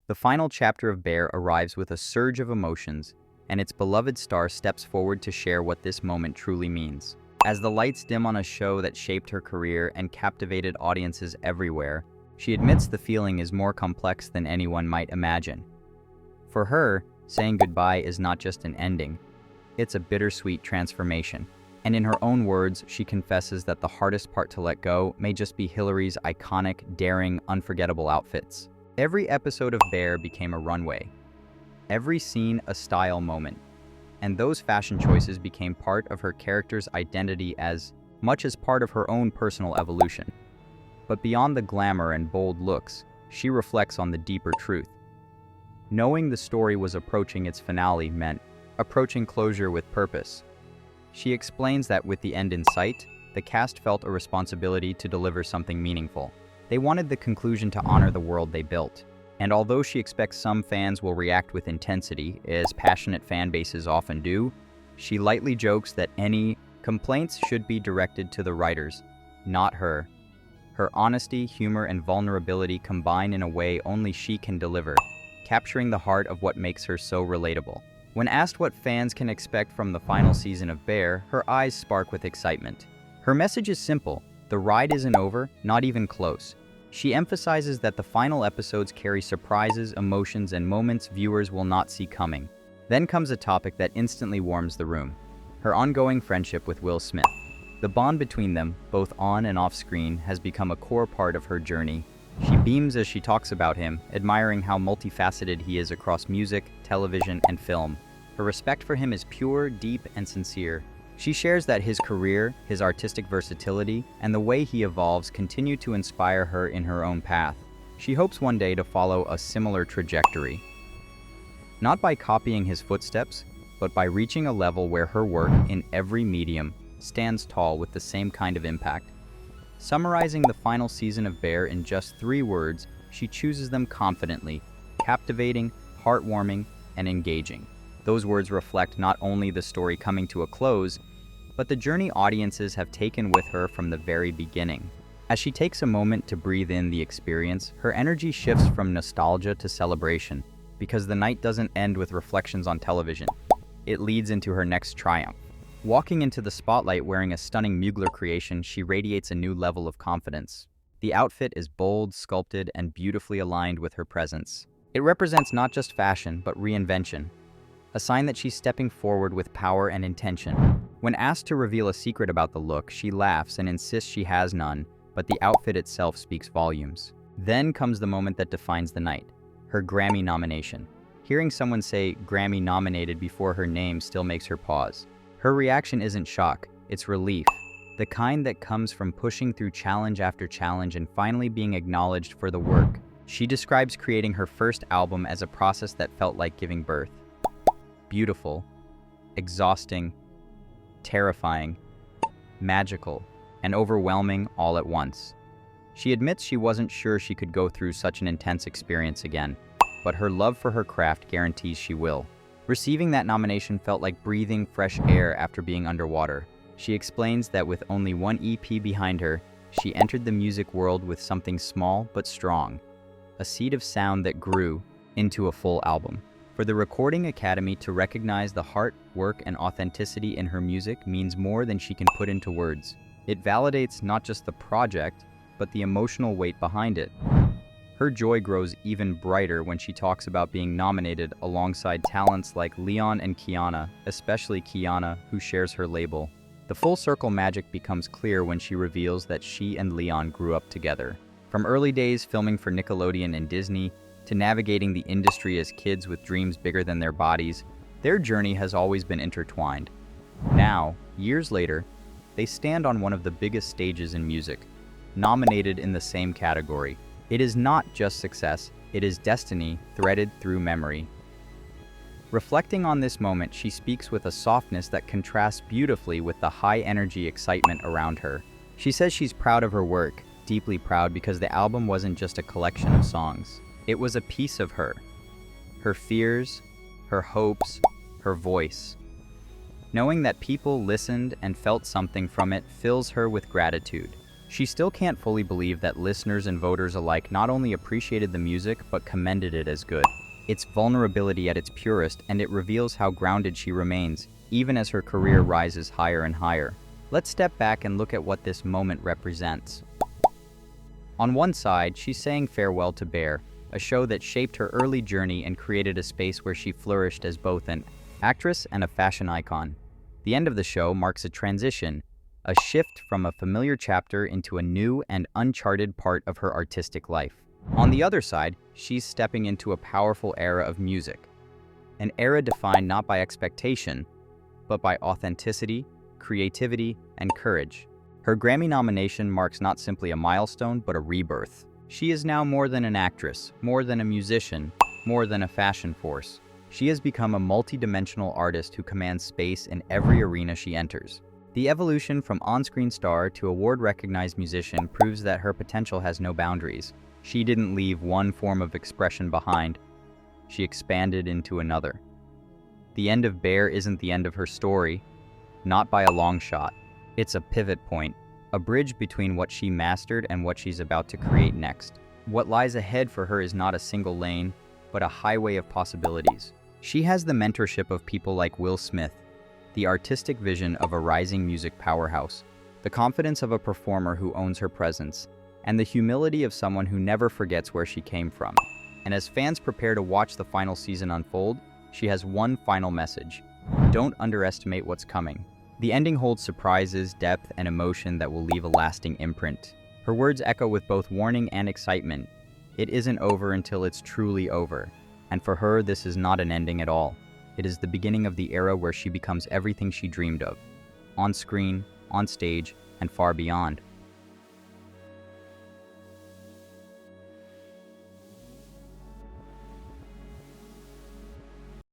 The final chapter of Bear arrives with a surge of emotions, and its beloved star steps forward to share what this moment truly means. As the lights dim on a show that shaped her career and captivated audiences everywhere, she admits the feeling is more complex than anyone might imagine. For her, saying goodbye is not just an ending, it's a bittersweet transformation. And in her own words, she confesses that the hardest part to let go may just be Hillary's iconic, daring, unforgettable outfits. Every episode of Bear became a runway, every scene a style moment, and those fashion choices became part of her character's identity as much as part of her own personal evolution. But beyond the glamour and bold looks, she reflects on the deeper truth. Knowing the story was approaching its finale meant approaching closure with purpose. She explains that with the end in sight, the cast felt a responsibility to deliver something meaningful. They wanted the conclusion to honor the world they built. And although she expects some fans will react with intensity, as passionate fan bases often do, she lightly jokes that any complaints should be directed to the writers, not her. Her honesty, humor, and vulnerability combine in a way only she can deliver, capturing the heart of what makes her so relatable. When asked what fans can expect from the final season of Bear, her eyes spark with excitement. Her message is simple: the ride isn't over, not even close. She emphasizes that the final episodes carry surprises, emotions, and moments viewers will not see coming. Then comes a topic that instantly warms the room: her ongoing friendship with Will Smith. The bond between them, both on and off screen, has become a core part of her journey. She beams as she talks about him, admiring how multifaceted he is across music, television, and film. Her respect for him is pure, deep, and sincere. She shares that his career, his artistic versatility, and the way he evolves continue to inspire her in her own path. She hopes one day to follow a similar trajectory. Not by copying his footsteps, but by reaching a level where her work, in every medium, stands tall with the same kind of impact. Summarizing the final season of Bear in just 3 words, she chooses them confidently: captivating, heartwarming, and engaging. Those words reflect not only the story coming to a close, but the journey audiences have taken with her from the very beginning. As she takes a moment to breathe in the experience, her energy shifts from nostalgia to celebration, because the night doesn't end with reflections on television. It leads into her next triumph. Walking into the spotlight wearing a stunning Mugler creation, she radiates a new level of confidence. The outfit is bold, sculpted, and beautifully aligned with her presence. It represents not just fashion, but reinvention, a sign that she's stepping forward with power and intention. When asked to reveal a secret about the look, she laughs and insists she has none, but the outfit itself speaks volumes. Then comes the moment that defines the night: her Grammy nomination. Hearing someone say Grammy nominated before her name still makes her pause. Her reaction isn't shock, it's relief, the kind that comes from pushing through challenge after challenge and finally being acknowledged for the work. She describes creating her first album as a process that felt like giving birth. Beautiful, exhausting, terrifying, magical, and overwhelming all at once. She admits she wasn't sure she could go through such an intense experience again, but her love for her craft guarantees she will. Receiving that nomination felt like breathing fresh air after being underwater. She explains that with only one EP behind her, she entered the music world with something small but strong, a seed of sound that grew into a full album. For the Recording Academy to recognize the heart, work, and authenticity in her music means more than she can put into words. It validates not just the project, but the emotional weight behind it. Her joy grows even brighter when she talks about being nominated alongside talents like Leon and Kiana, especially Kiana, who shares her label. The full circle magic becomes clear when she reveals that she and Leon grew up together. From early days filming for Nickelodeon and Disney, to navigating the industry as kids with dreams bigger than their bodies, their journey has always been intertwined. Now, years later, they stand on one of the biggest stages in music, nominated in the same category. It is not just success, it is destiny threaded through memory. Reflecting on this moment, she speaks with a softness that contrasts beautifully with the high-energy excitement around her. She says she's proud of her work, deeply proud, because the album wasn't just a collection of songs. It was a piece of her. Her fears, her hopes, her voice. Knowing that people listened and felt something from it fills her with gratitude. She still can't fully believe that listeners and voters alike not only appreciated the music, but commended it as good. It's vulnerability at its purest, and it reveals how grounded she remains, even as her career rises higher and higher. Let's step back and look at what this moment represents. On one side, she's saying farewell to Bear, a show that shaped her early journey and created a space where she flourished as both an actress and a fashion icon. The end of the show marks a transition, a shift from a familiar chapter into a new and uncharted part of her artistic life. On the other side, she's stepping into a powerful era of music, an era defined not by expectation, but by authenticity, creativity, and courage. Her Grammy nomination marks not simply a milestone, but a rebirth. She is now more than an actress, more than a musician, more than a fashion force. She has become a multi-dimensional artist who commands space in every arena she enters. The evolution from on-screen star to award-recognized musician proves that her potential has no boundaries. She didn't leave one form of expression behind. She expanded into another. The end of Bear isn't the end of her story, not by a long shot. It's a pivot point, a bridge between what she mastered and what she's about to create next. What lies ahead for her is not a single lane, but a highway of possibilities. She has the mentorship of people like Will Smith, the artistic vision of a rising music powerhouse, the confidence of a performer who owns her presence, and the humility of someone who never forgets where she came from. And as fans prepare to watch the final season unfold, she has one final message: don't underestimate what's coming. The ending holds surprises, depth, and emotion that will leave a lasting imprint. Her words echo with both warning and excitement. It isn't over until it's truly over. And for her, this is not an ending at all. It is the beginning of the era where she becomes everything she dreamed of, on screen, on stage, and far beyond.